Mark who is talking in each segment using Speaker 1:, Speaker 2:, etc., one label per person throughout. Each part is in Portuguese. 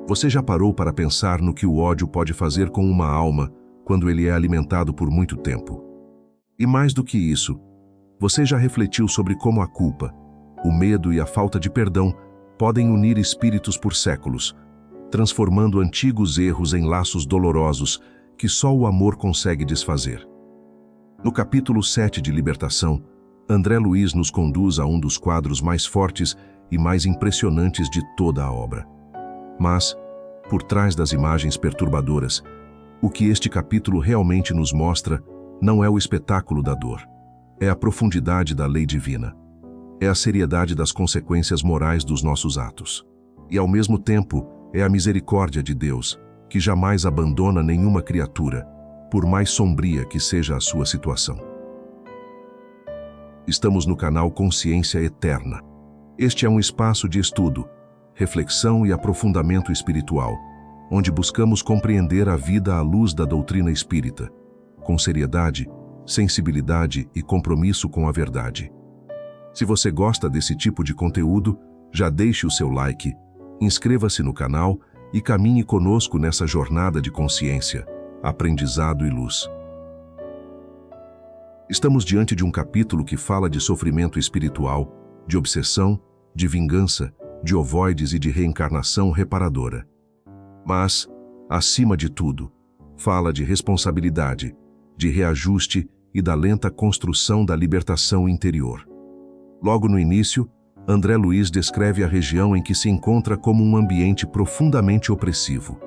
Speaker 1: Você já parou para pensar no que o ódio pode fazer com uma alma quando ele é alimentado por muito tempo? E mais do que isso, você já refletiu sobre como a culpa, o medo e a falta de perdão podem unir espíritos por séculos, transformando antigos erros em laços dolorosos que só o amor consegue desfazer? No capítulo 7 de Libertação, André Luiz nos conduz a um dos quadros mais fortes e mais impressionantes de toda a obra. Mas, por trás das imagens perturbadoras, o que este capítulo realmente nos mostra não é o espetáculo da dor, é a profundidade da lei divina, é a seriedade das consequências morais dos nossos atos. E, ao mesmo tempo, é a misericórdia de Deus, que jamais abandona nenhuma criatura, por mais sombria que seja a sua situação. Estamos no canal Consciência Eterna. Este é um espaço de estudo, reflexão e aprofundamento espiritual, onde buscamos compreender a vida à luz da doutrina espírita, com seriedade, sensibilidade e compromisso com a verdade. Se você gosta desse tipo de conteúdo, já deixe o seu like, inscreva-se no canal e caminhe conosco nessa jornada de consciência, aprendizado e luz. Estamos diante de um capítulo que fala de sofrimento espiritual, de obsessão, de vingança, de ovoides e de reencarnação reparadora. Mas, acima de tudo, fala de responsabilidade, de reajuste e da lenta construção da libertação interior. Logo no início, André Luiz descreve a região em que se encontra como um ambiente profundamente opressivo.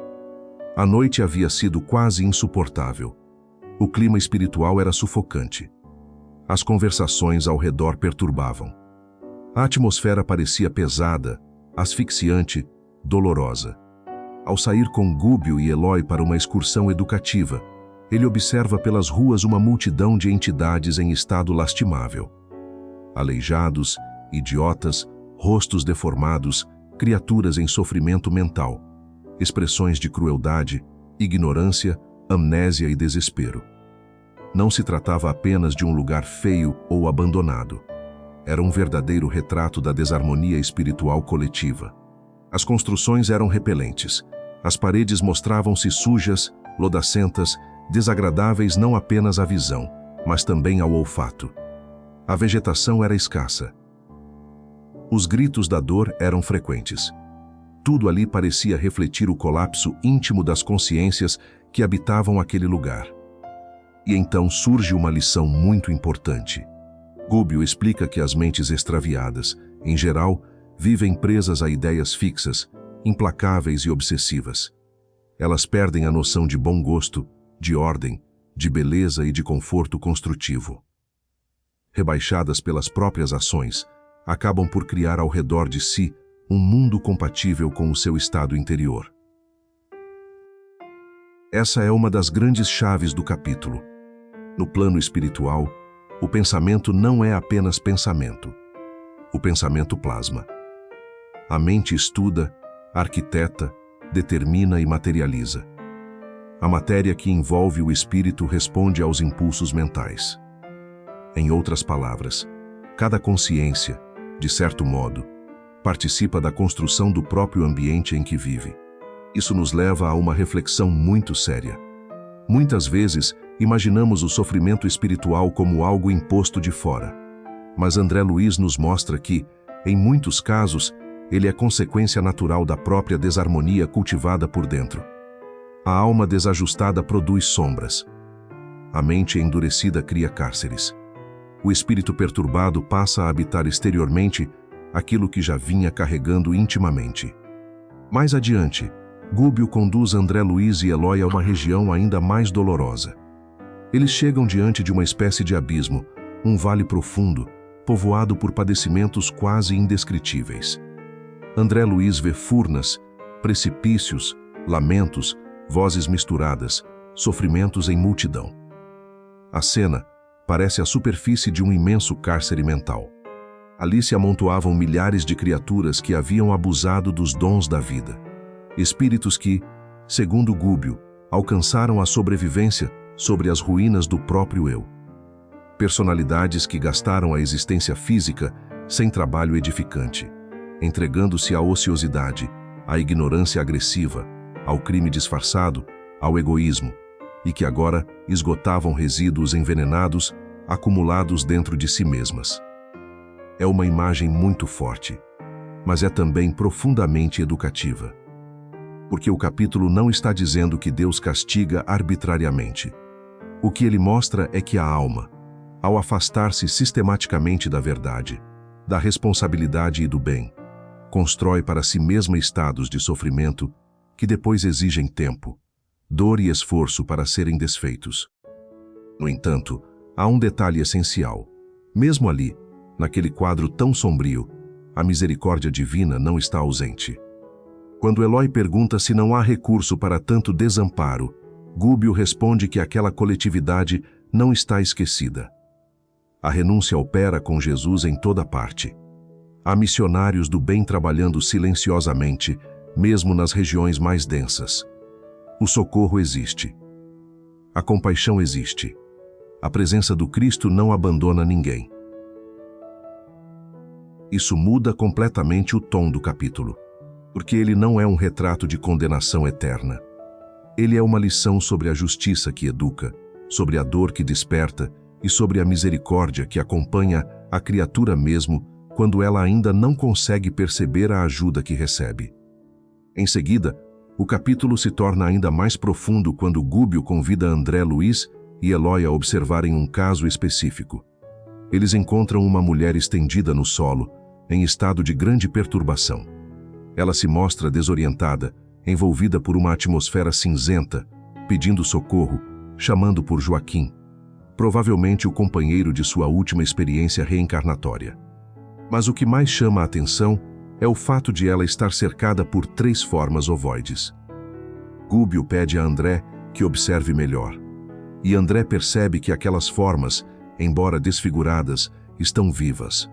Speaker 1: A noite havia sido quase insuportável. O clima espiritual era sufocante. As conversações ao redor perturbavam. A atmosfera parecia pesada, asfixiante, dolorosa. Ao sair com Gúbio e Eloy para uma excursão educativa, ele observa pelas ruas uma multidão de entidades em estado lastimável. Aleijados, idiotas, rostos deformados, criaturas em sofrimento mental, expressões de crueldade, ignorância, amnésia e desespero. Não se tratava apenas de um lugar feio ou abandonado. Era um verdadeiro retrato da desarmonia espiritual coletiva. As construções eram repelentes. As paredes mostravam-se sujas, lodacentas, desagradáveis não apenas à visão, mas também ao olfato. A vegetação era escassa. Os gritos da dor eram frequentes. Tudo ali parecia refletir o colapso íntimo das consciências que habitavam aquele lugar. E então surge uma lição muito importante. Gúbio explica que as mentes extraviadas, em geral, vivem presas a ideias fixas, implacáveis e obsessivas. Elas perdem a noção de bom gosto, de ordem, de beleza e de conforto construtivo. Rebaixadas pelas próprias ações, acabam por criar ao redor de si um mundo compatível com o seu estado interior. Essa é uma das grandes chaves do capítulo. No plano espiritual, o pensamento não é apenas pensamento. O pensamento plasma. A mente estuda, arquiteta, determina e materializa. A matéria que envolve o espírito responde aos impulsos mentais. Em outras palavras, cada consciência, de certo modo, participa da construção do próprio ambiente em que vive. Isso nos leva a uma reflexão muito séria. Muitas vezes, imaginamos o sofrimento espiritual como algo imposto de fora. Mas André Luiz nos mostra que, em muitos casos, ele é consequência natural da própria desarmonia cultivada por dentro. A alma desajustada produz sombras. A mente endurecida cria cárceres. O espírito perturbado passa a habitar exteriormente aquilo que já vinha carregando intimamente. Mais adiante, Gúbio conduz André Luiz e Eloy a uma região ainda mais dolorosa. Eles chegam diante de uma espécie de abismo, um vale profundo, povoado por padecimentos quase indescritíveis. André Luiz vê furnas, precipícios, lamentos, vozes misturadas, sofrimentos em multidão. A cena parece a superfície de um imenso cárcere mental. Ali se amontoavam milhares de criaturas que haviam abusado dos dons da vida. Espíritos que, segundo Gúbio, alcançaram a sobrevivência sobre as ruínas do próprio eu. Personalidades que gastaram a existência física sem trabalho edificante, entregando-se à ociosidade, à ignorância agressiva, ao crime disfarçado, ao egoísmo, e que agora esgotavam resíduos envenenados acumulados dentro de si mesmas. É uma imagem muito forte, mas é também profundamente educativa. Porque o capítulo não está dizendo que Deus castiga arbitrariamente. O que ele mostra é que a alma, ao afastar-se sistematicamente da verdade, da responsabilidade e do bem, constrói para si mesma estados de sofrimento que depois exigem tempo, dor e esforço para serem desfeitos. No entanto, há um detalhe essencial. Mesmo ali, naquele quadro tão sombrio, a misericórdia divina não está ausente. Quando Eloi pergunta se não há recurso para tanto desamparo, Gúbio responde que aquela coletividade não está esquecida. A renúncia opera com Jesus em toda parte. Há missionários do bem trabalhando silenciosamente, mesmo nas regiões mais densas. O socorro existe. A compaixão existe. A presença do Cristo não abandona ninguém. Isso muda completamente o tom do capítulo, porque ele não é um retrato de condenação eterna. Ele é uma lição sobre a justiça que educa, sobre a dor que desperta e sobre a misericórdia que acompanha a criatura mesmo quando ela ainda não consegue perceber a ajuda que recebe. Em seguida, o capítulo se torna ainda mais profundo quando Gúbio convida André Luiz e Eloi a observarem um caso específico. Eles encontram uma mulher estendida no solo, em estado de grande perturbação. Ela se mostra desorientada, envolvida por uma atmosfera cinzenta, pedindo socorro, chamando por Joaquim, provavelmente o companheiro de sua última experiência reencarnatória. Mas o que mais chama a atenção é o fato de ela estar cercada por 3 formas ovoides. Gúbio pede a André que observe melhor, e André percebe que aquelas formas, embora desfiguradas, estão vivas.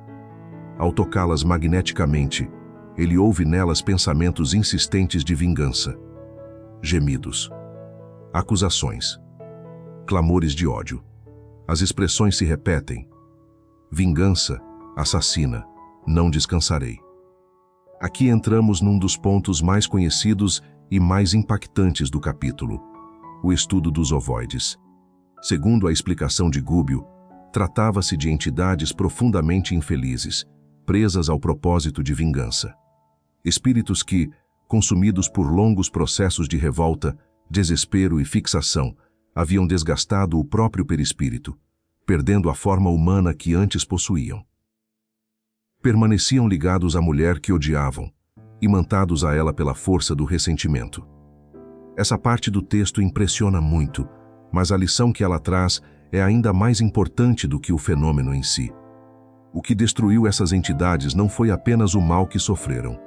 Speaker 1: Ao tocá-las magneticamente, ele ouve nelas pensamentos insistentes de vingança, gemidos, acusações, clamores de ódio. As expressões se repetem: vingança, assassina, não descansarei. Aqui entramos num dos pontos mais conhecidos e mais impactantes do capítulo, o estudo dos ovoides. Segundo a explicação de Gúbio, tratava-se de entidades profundamente infelizes, presas ao propósito de vingança. Espíritos que, consumidos por longos processos de revolta, desespero e fixação, haviam desgastado o próprio perispírito, perdendo a forma humana que antes possuíam. Permaneciam ligados à mulher que odiavam, imantados a ela pela força do ressentimento. Essa parte do texto impressiona muito, mas a lição que ela traz é ainda mais importante do que o fenômeno em si. O que destruiu essas entidades não foi apenas o mal que sofreram.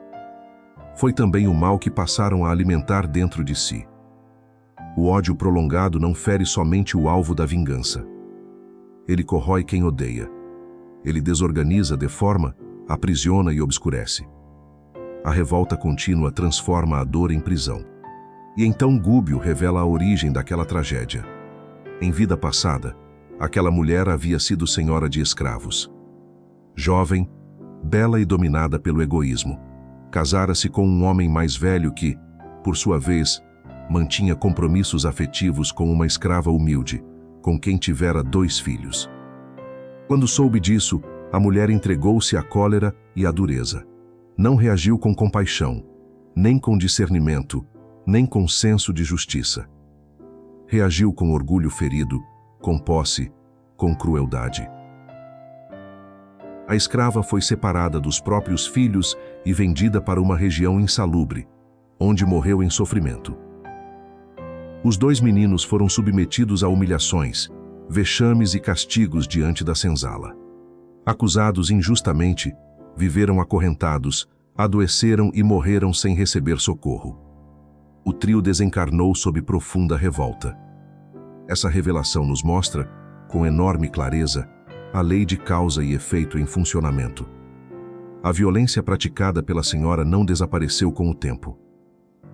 Speaker 1: Foi também o mal que passaram a alimentar dentro de si. O ódio prolongado não fere somente o alvo da vingança. Ele corrói quem odeia. Ele desorganiza, deforma, aprisiona e obscurece. A revolta contínua transforma a dor em prisão. E então Gúbio revela a origem daquela tragédia. Em vida passada, aquela mulher havia sido senhora de escravos. Jovem, bela e dominada pelo egoísmo, casara-se com um homem mais velho que, por sua vez, mantinha compromissos afetivos com uma escrava humilde, com quem tivera 2 filhos. Quando soube disso, a mulher entregou-se à cólera e à dureza. Não reagiu com compaixão, nem com discernimento, nem com senso de justiça. Reagiu com orgulho ferido, com posse, com crueldade. A escrava foi separada dos próprios filhos e vendida para uma região insalubre, onde morreu em sofrimento. Os 2 meninos foram submetidos a humilhações, vexames e castigos diante da senzala. Acusados injustamente, viveram acorrentados, adoeceram e morreram sem receber socorro. O trio desencarnou sob profunda revolta. Essa revelação nos mostra, com enorme clareza, a lei de causa e efeito em funcionamento. A violência praticada pela senhora não desapareceu com o tempo.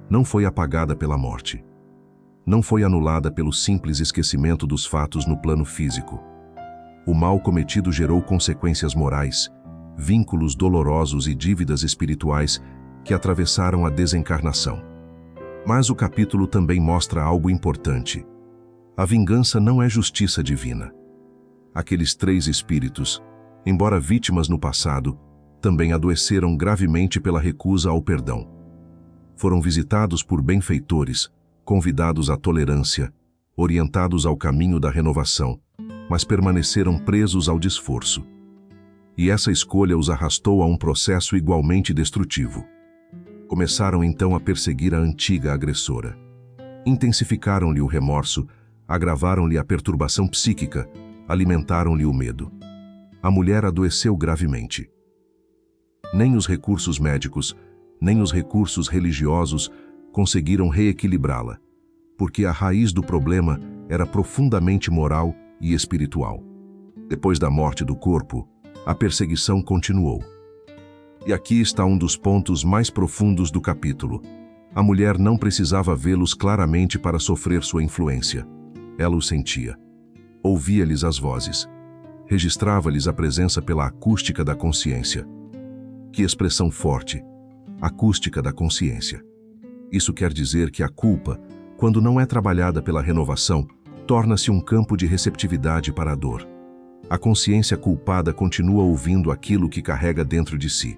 Speaker 1: Não foi apagada pela morte. Não foi anulada pelo simples esquecimento dos fatos no plano físico. O mal cometido gerou consequências morais, vínculos dolorosos e dívidas espirituais que atravessaram a desencarnação. Mas o capítulo também mostra algo importante. A vingança não é justiça divina. Aqueles 3 espíritos, embora vítimas no passado, também adoeceram gravemente pela recusa ao perdão. Foram visitados por benfeitores, convidados à tolerância, orientados ao caminho da renovação, mas permaneceram presos ao desforço. E essa escolha os arrastou a um processo igualmente destrutivo. Começaram então a perseguir a antiga agressora. Intensificaram-lhe o remorso, agravaram-lhe a perturbação psíquica, alimentaram-lhe o medo. A mulher adoeceu gravemente. Nem os recursos médicos, nem os recursos religiosos conseguiram reequilibrá-la, porque a raiz do problema era profundamente moral e espiritual. Depois da morte do corpo, a perseguição continuou. E aqui está um dos pontos mais profundos do capítulo. A mulher não precisava vê-los claramente para sofrer sua influência. Ela os sentia. Ouvia-lhes as vozes. Registrava-lhes a presença pela acústica da consciência. Que expressão forte! Acústica da consciência. Isso quer dizer que a culpa, quando não é trabalhada pela renovação, torna-se um campo de receptividade para a dor. A consciência culpada continua ouvindo aquilo que carrega dentro de si.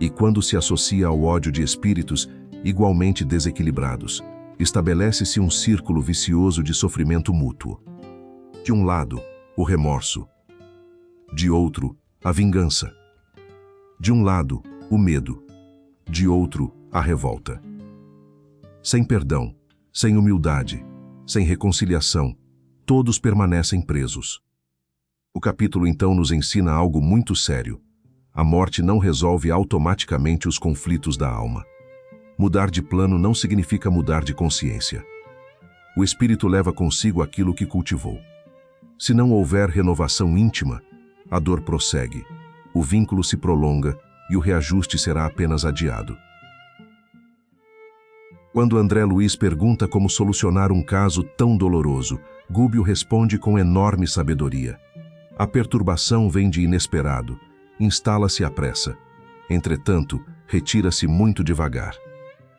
Speaker 1: E quando se associa ao ódio de espíritos igualmente desequilibrados, estabelece-se um círculo vicioso de sofrimento mútuo. De um lado, o remorso. De outro, a vingança. De um lado, o medo. De outro, a revolta. Sem perdão, sem humildade, sem reconciliação, todos permanecem presos. O capítulo então nos ensina algo muito sério. A morte não resolve automaticamente os conflitos da alma. Mudar de plano não significa mudar de consciência. O espírito leva consigo aquilo que cultivou. Se não houver renovação íntima, a dor prossegue, o vínculo se prolonga e o reajuste será apenas adiado. Quando André Luiz pergunta como solucionar um caso tão doloroso, Gubbio responde com enorme sabedoria. A perturbação vem de inesperado, instala-se à pressa. Entretanto, retira-se muito devagar.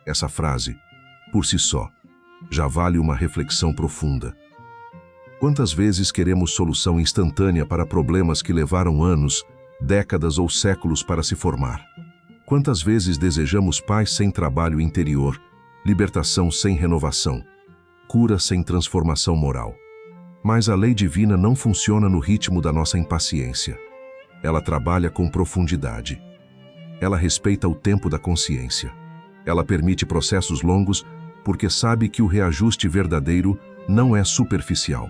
Speaker 1: Essa frase, por si só, já vale uma reflexão profunda. Quantas vezes queremos solução instantânea para problemas que levaram anos, décadas ou séculos para se formar? Quantas vezes desejamos paz sem trabalho interior, libertação sem renovação, cura sem transformação moral? Mas a lei divina não funciona no ritmo da nossa impaciência. Ela trabalha com profundidade. Ela respeita o tempo da consciência. Ela permite processos longos porque sabe que o reajuste verdadeiro não é superficial.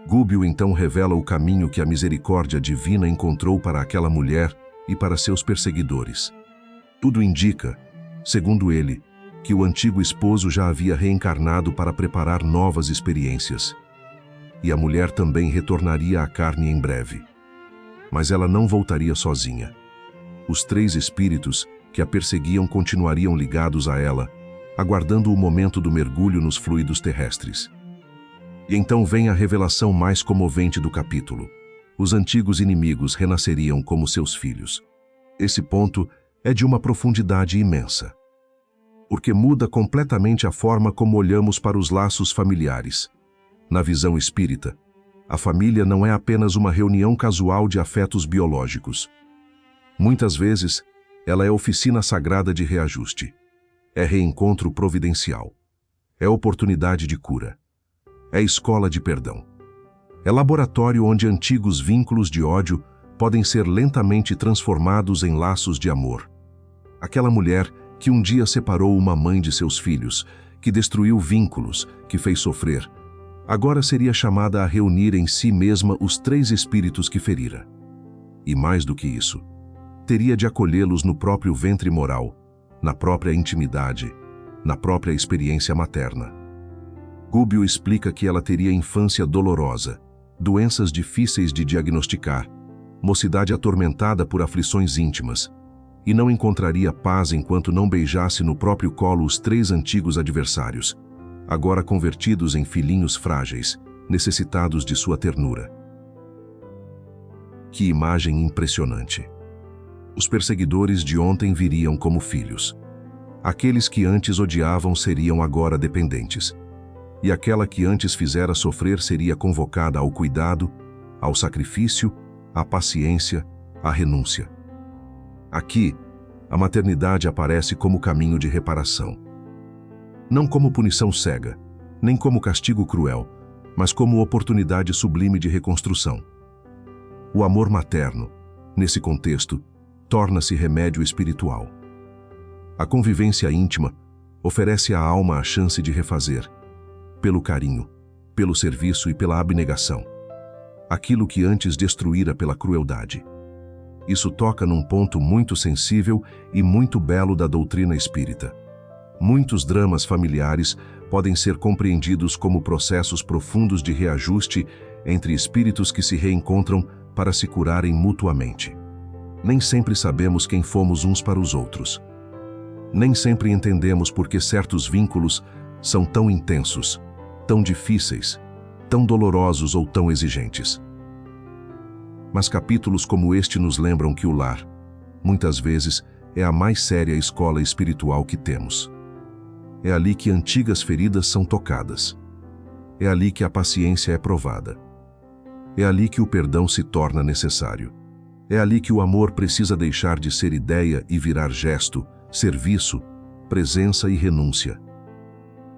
Speaker 1: Gubbio então revela o caminho que a misericórdia divina encontrou para aquela mulher e para seus perseguidores. Tudo indica, segundo ele, que o antigo esposo já havia reencarnado para preparar novas experiências. E a mulher também retornaria à carne em breve. Mas ela não voltaria sozinha. Os 3 espíritos que a perseguiam continuariam ligados a ela, aguardando o momento do mergulho nos fluidos terrestres. E então vem a revelação mais comovente do capítulo. Os antigos inimigos renasceriam como seus filhos. Esse ponto é de uma profundidade imensa. Porque muda completamente a forma como olhamos para os laços familiares. Na visão espírita, a família não é apenas uma reunião casual de afetos biológicos. Muitas vezes, ela é oficina sagrada de reajuste. É reencontro providencial. É oportunidade de cura. É escola de perdão. É laboratório onde antigos vínculos de ódio podem ser lentamente transformados em laços de amor. Aquela mulher que um dia separou uma mãe de seus filhos, que destruiu vínculos, que fez sofrer, agora seria chamada a reunir em si mesma os 3 espíritos que ferira. E mais do que isso, teria de acolhê-los no próprio ventre moral, na própria intimidade, na própria experiência materna. Gubbio explica que ela teria infância dolorosa, doenças difíceis de diagnosticar, mocidade atormentada por aflições íntimas, e não encontraria paz enquanto não beijasse no próprio colo os 3 antigos adversários, agora convertidos em filhinhos frágeis, necessitados de sua ternura. Que imagem impressionante! Os perseguidores de ontem viriam como filhos. Aqueles que antes odiavam seriam agora dependentes. E aquela que antes fizera sofrer seria convocada ao cuidado, ao sacrifício, à paciência, à renúncia. Aqui, a maternidade aparece como caminho de reparação. Não como punição cega, nem como castigo cruel, mas como oportunidade sublime de reconstrução. O amor materno, nesse contexto, torna-se remédio espiritual. A convivência íntima oferece à alma a chance de refazer, pelo carinho, pelo serviço e pela abnegação, aquilo que antes destruíra pela crueldade. Isso toca num ponto muito sensível e muito belo da doutrina espírita. Muitos dramas familiares podem ser compreendidos como processos profundos de reajuste entre espíritos que se reencontram para se curarem mutuamente. Nem sempre sabemos quem fomos uns para os outros. Nem sempre entendemos por que certos vínculos são tão intensos, tão difíceis, tão dolorosos ou tão exigentes. Mas capítulos como este nos lembram que o lar, muitas vezes, é a mais séria escola espiritual que temos. É ali que antigas feridas são tocadas. É ali que a paciência é provada. É ali que o perdão se torna necessário. É ali que o amor precisa deixar de ser ideia e virar gesto, serviço, presença e renúncia.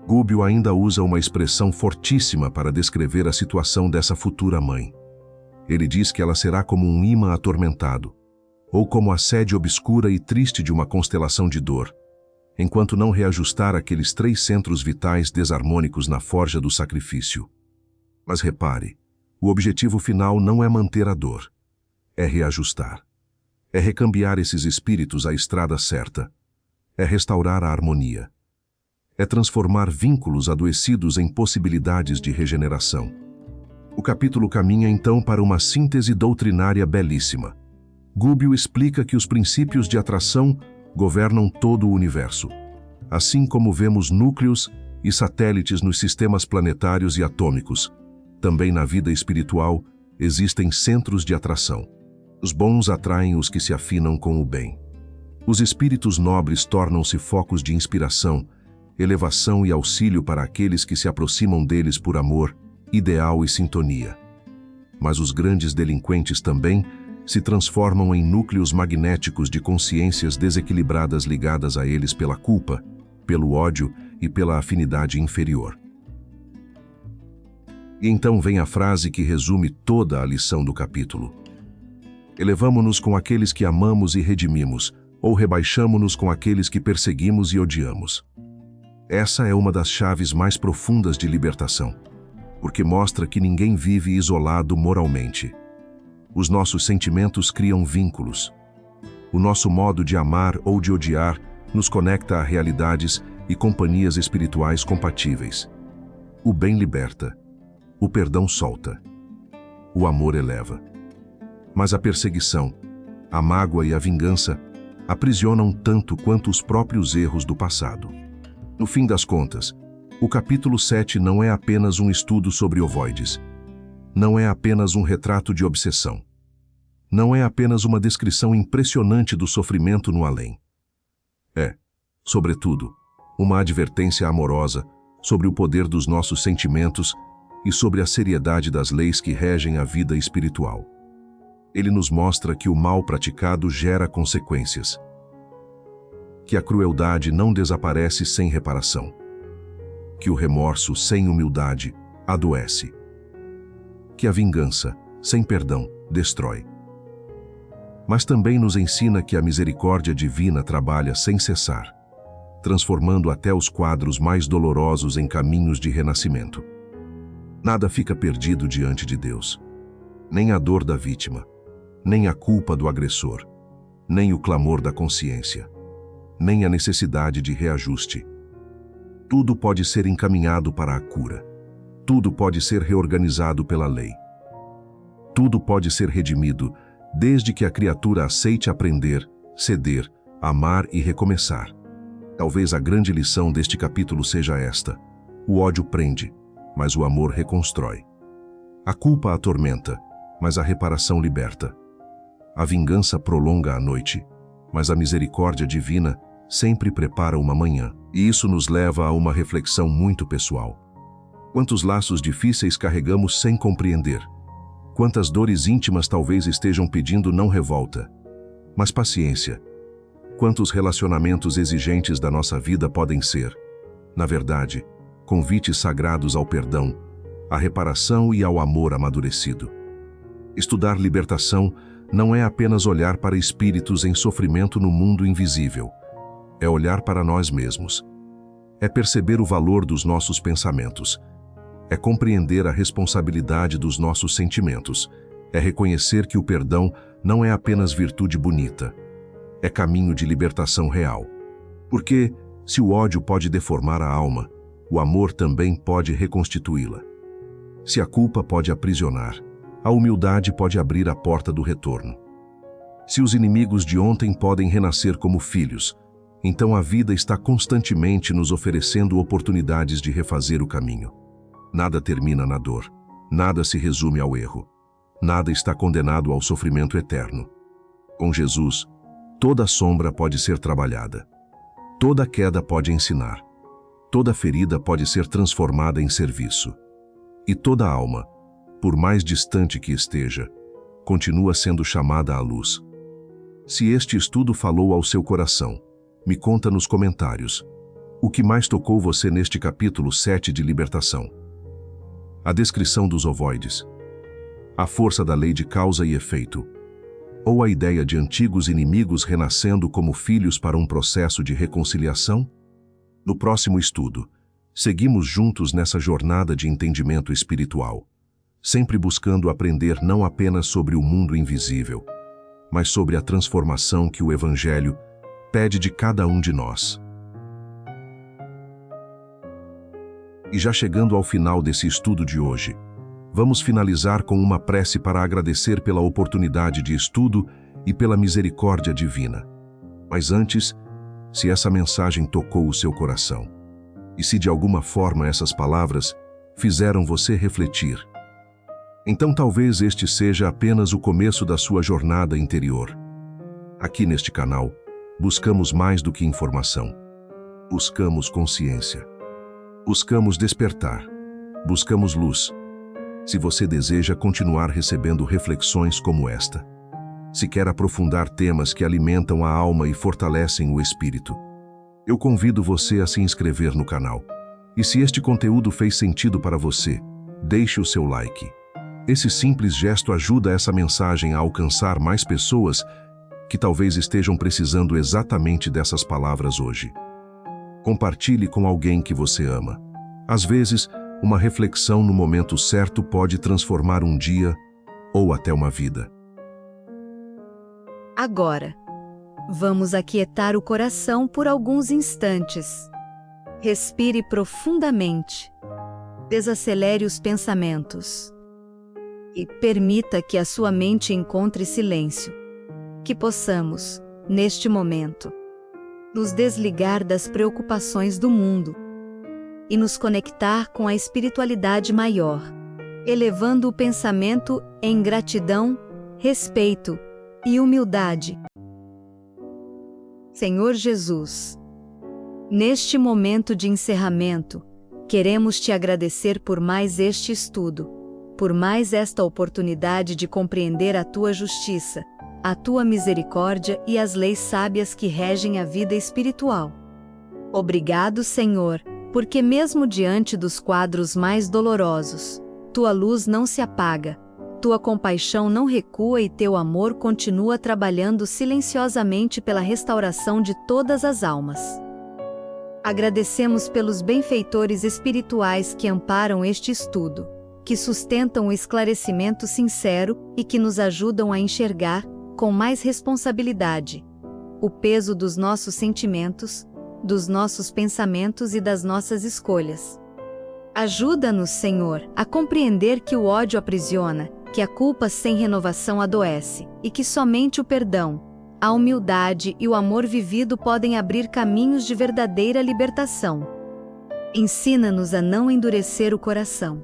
Speaker 1: Gubbio ainda usa uma expressão fortíssima para descrever a situação dessa futura mãe. Ele diz que ela será como um ímã atormentado, ou como a sede obscura e triste de uma constelação de dor, enquanto não reajustar aqueles 3 centros vitais desarmônicos na forja do sacrifício. Mas repare, o objetivo final não é manter a dor, é reajustar. É recambiar esses espíritos à estrada certa, é restaurar a harmonia. É transformar vínculos adoecidos em possibilidades de regeneração. O capítulo caminha então para uma síntese doutrinária belíssima. Gubbio explica que os princípios de atração governam todo o universo. Assim como vemos núcleos e satélites nos sistemas planetários e atômicos, também na vida espiritual existem centros de atração. Os bons atraem os que se afinam com o bem. Os espíritos nobres tornam-se focos de inspiração, elevação e auxílio para aqueles que se aproximam deles por amor, ideal e sintonia. Mas os grandes delinquentes também se transformam em núcleos magnéticos de consciências desequilibradas ligadas a eles pela culpa, pelo ódio e pela afinidade inferior. E então vem a frase que resume toda a lição do capítulo. Elevamo-nos com aqueles que amamos e redimimos, ou rebaixamo-nos com aqueles que perseguimos e odiamos. Essa é uma das chaves mais profundas de libertação, porque mostra que ninguém vive isolado moralmente. Os nossos sentimentos criam vínculos. O nosso modo de amar ou de odiar nos conecta a realidades e companhias espirituais compatíveis. O bem liberta, o perdão solta, o amor eleva. Mas a perseguição, a mágoa e a vingança aprisionam tanto quanto os próprios erros do passado. No fim das contas, o capítulo 7 não é apenas um estudo sobre ovoides. Não é apenas um retrato de obsessão. Não é apenas uma descrição impressionante do sofrimento no além. É, sobretudo, uma advertência amorosa sobre o poder dos nossos sentimentos e sobre a seriedade das leis que regem a vida espiritual. Ele nos mostra que o mal praticado gera consequências. Que a crueldade não desaparece sem reparação. Que o remorso sem humildade adoece. Que a vingança, sem perdão, destrói. Mas também nos ensina que a misericórdia divina trabalha sem cessar, transformando até os quadros mais dolorosos em caminhos de renascimento. Nada fica perdido diante de Deus. Nem a dor da vítima, nem a culpa do agressor, nem o clamor da consciência, nem a necessidade de reajuste. Tudo pode ser encaminhado para a cura. Tudo pode ser reorganizado pela lei. Tudo pode ser redimido, desde que a criatura aceite aprender, ceder, amar e recomeçar. Talvez a grande lição deste capítulo seja esta: o ódio prende, mas o amor reconstrói. A culpa atormenta, mas a reparação liberta. A vingança prolonga a noite, mas a misericórdia divina sempre prepara uma manhã. E isso nos leva a uma reflexão muito pessoal. Quantos laços difíceis carregamos sem compreender? Quantas dores íntimas talvez estejam pedindo não revolta, mas paciência? Quantos relacionamentos exigentes da nossa vida podem ser, na verdade, convites sagrados ao perdão, à reparação e ao amor amadurecido? Estudar libertação não é apenas olhar para espíritos em sofrimento no mundo invisível. É olhar para nós mesmos. É perceber o valor dos nossos pensamentos. É compreender a responsabilidade dos nossos sentimentos. É reconhecer que o perdão não é apenas virtude bonita. É caminho de libertação real. Porque, se o ódio pode deformar a alma, o amor também pode reconstituí-la. Se a culpa pode aprisionar, a humildade pode abrir a porta do retorno. Se os inimigos de ontem podem renascer como filhos, então a vida está constantemente nos oferecendo oportunidades de refazer o caminho. Nada termina na dor, nada se resume ao erro, nada está condenado ao sofrimento eterno. Com Jesus, toda sombra pode ser trabalhada, toda queda pode ensinar, toda ferida pode ser transformada em serviço. E toda alma, por mais distante que esteja, continua sendo chamada à luz. Se este estudo falou ao seu coração, me conta nos comentários. O que mais tocou você neste capítulo 7 de libertação? A descrição dos ovoides, a força da lei de causa e efeito, ou a ideia de antigos inimigos renascendo como filhos para um processo de reconciliação? No próximo estudo, seguimos juntos nessa jornada de entendimento espiritual, sempre buscando aprender não apenas sobre o mundo invisível, mas sobre a transformação que o Evangelho pede de cada um de nós. E já chegando ao final desse estudo de hoje, vamos finalizar com uma prece para agradecer pela oportunidade de estudo e pela misericórdia divina. Mas antes, se essa mensagem tocou o seu coração, e se de alguma forma essas palavras fizeram você refletir, então talvez este seja apenas o começo da sua jornada interior. Aqui neste canal, buscamos mais do que informação. Buscamos consciência. Buscamos despertar. Buscamos luz. Se você deseja continuar recebendo reflexões como esta, se quer aprofundar temas que alimentam a alma e fortalecem o espírito, eu convido você a se inscrever no canal. E se este conteúdo fez sentido para você, deixe o seu like. Esse simples gesto ajuda essa mensagem a alcançar mais pessoas que talvez estejam precisando exatamente dessas palavras hoje. Compartilhe com alguém que você ama. Às vezes, uma reflexão no momento certo pode transformar um dia ou até uma vida.
Speaker 2: Agora, vamos aquietar o coração por alguns instantes. Respire profundamente. Desacelere os pensamentos. E permita que a sua mente encontre silêncio. Que possamos, neste momento, nos desligar das preocupações do mundo e nos conectar com a espiritualidade maior, elevando o pensamento em gratidão, respeito e humildade. Senhor Jesus, neste momento de encerramento, queremos te agradecer por mais este estudo, por mais esta oportunidade de compreender a tua justiça, a tua misericórdia e as leis sábias que regem a vida espiritual. Obrigado, Senhor, porque mesmo diante dos quadros mais dolorosos, tua luz não se apaga, tua compaixão não recua e teu amor continua trabalhando silenciosamente pela restauração de todas as almas. Agradecemos pelos benfeitores espirituais que amparam este estudo, que sustentam o esclarecimento sincero e que nos ajudam a enxergar, com mais responsabilidade, o peso dos nossos sentimentos, dos nossos pensamentos e das nossas escolhas. Ajuda-nos, Senhor, a compreender que o ódio aprisiona, que a culpa sem renovação adoece, e que somente o perdão, a humildade e o amor vivido podem abrir caminhos de verdadeira libertação. Ensina-nos a não endurecer o coração.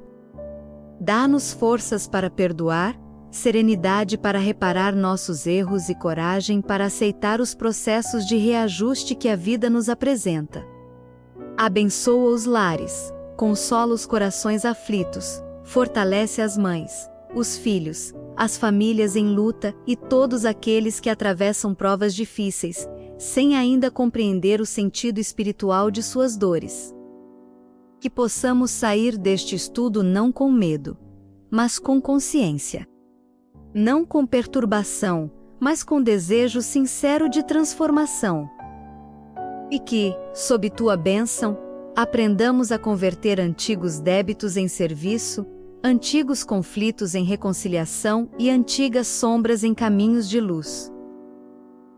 Speaker 2: Dá-nos forças para perdoar, serenidade para reparar nossos erros e coragem para aceitar os processos de reajuste que a vida nos apresenta. Abençoa os lares, consola os corações aflitos, fortalece as mães, os filhos, as famílias em luta e todos aqueles que atravessam provas difíceis, sem ainda compreender o sentido espiritual de suas dores. Que possamos sair deste estudo não com medo, mas com consciência. Não com perturbação, mas com desejo sincero de transformação. E que, sob tua bênção, aprendamos a converter antigos débitos em serviço, antigos conflitos em reconciliação e antigas sombras em caminhos de luz.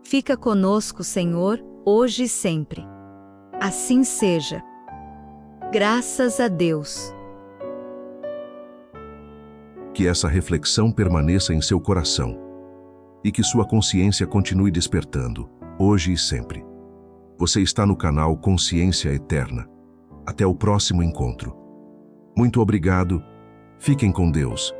Speaker 2: Fica conosco, Senhor, hoje e sempre. Assim seja. Graças a Deus.
Speaker 1: Que essa reflexão permaneça em seu coração e que sua consciência continue despertando, hoje e sempre. Você está no canal Consciência Eterna. Até o próximo encontro. Muito obrigado. Fiquem com Deus.